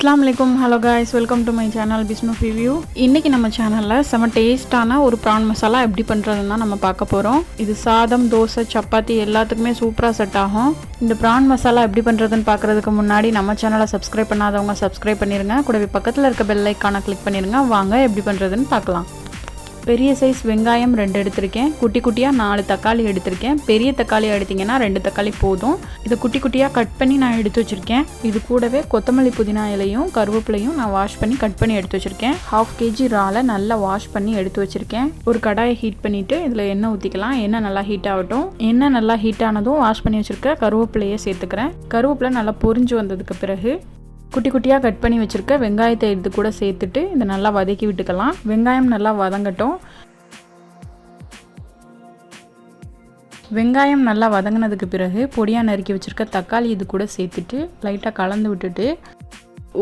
Assalamu alaikum. Hello guys, welcome to my channel Bisnu Review. இன்னைக்கு நம்ம சேனல்ல செம டேஸ்டான ஒரு prawn மசாலா எப்படி பண்றதுன்னு நம்ம பார்க்க போறோம். இது சாதம், தோசை, சப்பாத்தி எல்லாத்துக்குமே சூப்பரா செட் ஆகும். இந்த prawn மசாலா எப்படி பண்றதுன்னு பார்க்கிறதுக்கு முன்னாடி நம்ம சேனலை subscribe பண்ணாதவங்க subscribe பண்ணிருங்க. கூடவே பக்கத்துல இருக்க bell icon-ஐ click பண்ணிருங்க. வாங்க எப்படி பண்றதுன்னு பார்க்கலாம். பெரிய சைஸ் வெங்காயம் 2 எடுத்துர்க்கேன். குட்டி குட்டியா 4 தக்காளி எடுத்துர்க்கேன். பெரிய தக்காளி எடுத்தீங்கன்னா 2 தக்காளி போதும். இத குட்டி குட்டியா கட் பண்ணி நான் எடுத்து வச்சிருக்கேன். இது கூடவே கொத்தமல்லி புதினா இலையும் கருவேப்பிலையும் நான் வாஷ் பண்ணி கட் பண்ணி எடுத்து வச்சிருக்கேன். 1/2 kg இறாலை நல்லா வாஷ் பண்ணி எடுத்து வச்சிருக்கேன். ஒரு கடாயை ஹீட் பண்ணிட்டு இதுல எண்ணெய் ஊத்திக்கலாம். எண்ணெய் நல்லா ஹீட் ஆகட்டும். எண்ணெய் நல்லா ஹீட் ஆனதும் வாஷ் பண்ணி வச்சிருக்க கருவேப்பிலையை சேர்த்துக்கிறேன். கருவேப்பிலை நல்லா பொரிஞ்சு வந்ததுக்கு பிறகு குட்டி குட்டியாக கட் பண்ணி வச்சுருக்க வெங்காயத்தை இது கூட சேர்த்துட்டு இதை நல்லா வதக்கி விட்டுக்கலாம். வெங்காயம் நல்லா வதங்கட்டும். வெங்காயம் நல்லா வதங்கினதுக்கு பிறகு பொடியாக நறுக்கி வச்சுருக்க தக்காளி இது கூட சேர்த்துட்டு லைட்டாக கலந்து விட்டுட்டு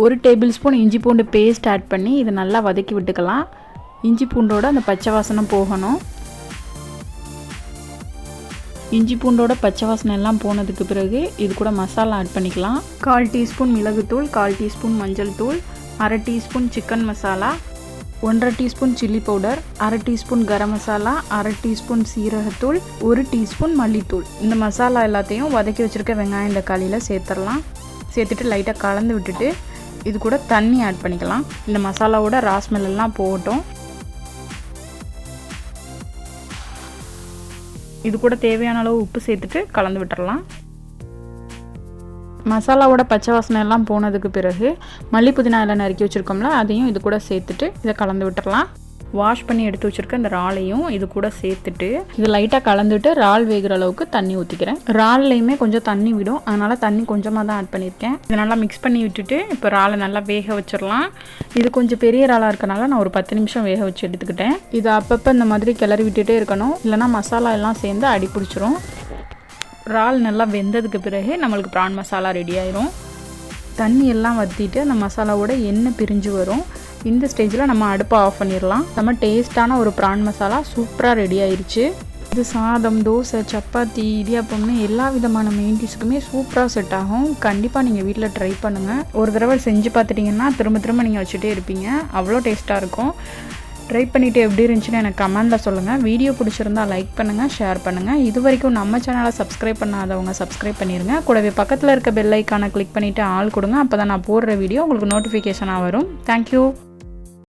1 டேபிள் ஸ்பூன் இஞ்சி பூண்டு பேஸ்ட் ஆட் பண்ணி இதை நல்லா வதக்கி விட்டுக்கலாம். இஞ்சி பூண்டோட அந்த பச்சை வாசனை போகணும். இஞ்சி பூண்டோட பச்சை வாசனை எல்லாம் போனதுக்கு பிறகு இது கூட மசாலா ஆட் பண்ணிக்கலாம். 1/4 டீஸ்பூன் மிளகுத்தூள், 1/4 டீஸ்பூன் மஞ்சள் தூள், 1/2 teaspoon chicken masala, 1/2 teaspoon chilli powder, 1/2 teaspoon garam masala, 1/2 teaspoon சீரகத்தூள், 1 டீஸ்பூன் மல்லித்தூள். இந்த மசாலா எல்லாத்தையும் வதக்கி வச்சுருக்க வெங்காயம் தக்காளியில் சேர்த்துடலாம். சேர்த்துட்டு லைட்டாக கலந்து விட்டுட்டு இது கூட தண்ணி ஆட் பண்ணிக்கலாம். இந்த மசாலாவோட ராஸ்மெல் எல்லாம் போகட்டும். இது கூட தேவையான அளவு உப்பு சேர்த்துட்டு கலந்து விட்டுறலாம். மசாலாவோட பச்சை வாசனை எல்லாம் போனதுக்கு பிறகு மல்லி புதினா இலை நறுக்கி வச்சுருக்கோம்ல அதையும் இது கூட சேர்த்துட்டு இதை கலந்து விட்டுறலாம். வாஷ் பண்ணி எடுத்து வச்சுருக்க இந்த இறாலையும் இது கூட சேர்த்துட்டு இது லைட்டாக கலந்துட்டு இறால் வேகிற அளவுக்கு தண்ணி ஊற்றிக்கிறேன். இறால்லையுமே கொஞ்சம் தண்ணி விடும், அதனால் தண்ணி கொஞ்சமாக தான் ஆட் பண்ணியிருக்கேன். இதை நல்லா மிக்ஸ் பண்ணி விட்டுட்டு இப்போ இறாலை நல்லா வேக வச்சிடலாம். இது கொஞ்சம் பெரிய இறாலாக இருக்கனால நான் ஒரு 10 நிமிஷம் வேக வச்சு எடுத்துக்கிட்டேன். இது அப்பப்போ இந்த மாதிரி கிளறி விட்டுட்டே இருக்கணும், இல்லைனா மசாலா எல்லாம் சேர்ந்து அடி பிடிச்சிரும். இறால் நல்லா வெந்ததுக்கு பிறகு நம்மளுக்கு ப்ரான் மசாலா ரெடி ஆயிரும். தண்ணி எல்லாம் வற்றிட்டு அந்த மசாலாவோட எண்ணெய் பிரிஞ்சு வரும். இந்த ஸ்டேஜில் நம்ம அடுப்பை ஆஃப் பண்ணிடலாம். நம்ம டேஸ்ட்டான ஒரு ப்ரான் மசாலா சூப்பராக ரெடி ஆயிடுச்சு. இது சாதம், தோசை, சப்பாத்தி, இடியாப்பம்னு எல்லா விதமான மெயின் டிஷ்ஷுக்குமே சூப்பராக செட் ஆகும். கண்டிப்பாக நீங்கள் வீட்டில் ட்ரை பண்ணுங்கள். ஒரு தடவை செஞ்சு பார்த்துட்டிங்கன்னா திரும்ப திரும்ப நீங்கள் வச்சுட்டே இருப்பீங்க. அவ்வளோ டேஸ்ட்டாக இருக்கும். ட்ரை பண்ணிவிட்டு எப்படி இருந்துச்சுன்னு எனக்கு கமெண்டில் சொல்லுங்கள். வீடியோ பிடிச்சிருந்தால் லைக் பண்ணுங்கள், ஷேர் பண்ணுங்கள். இது வரைக்கும் நம்ம சேனலை சப்ஸ்கிரைப் பண்ணாதவங்க சப்ஸ்கிரைப் பண்ணிடுங்க. கூடவே பக்கத்தில் இருக்க பெல் ஐக்கானை கிளிக் பண்ணிவிட்டு ஆள் கொடுங்க. அப்போ தான் நான் போடுற வீடியோ உங்களுக்கு நோட்டிஃபிகேஷனாக வரும். தேங்க்யூ.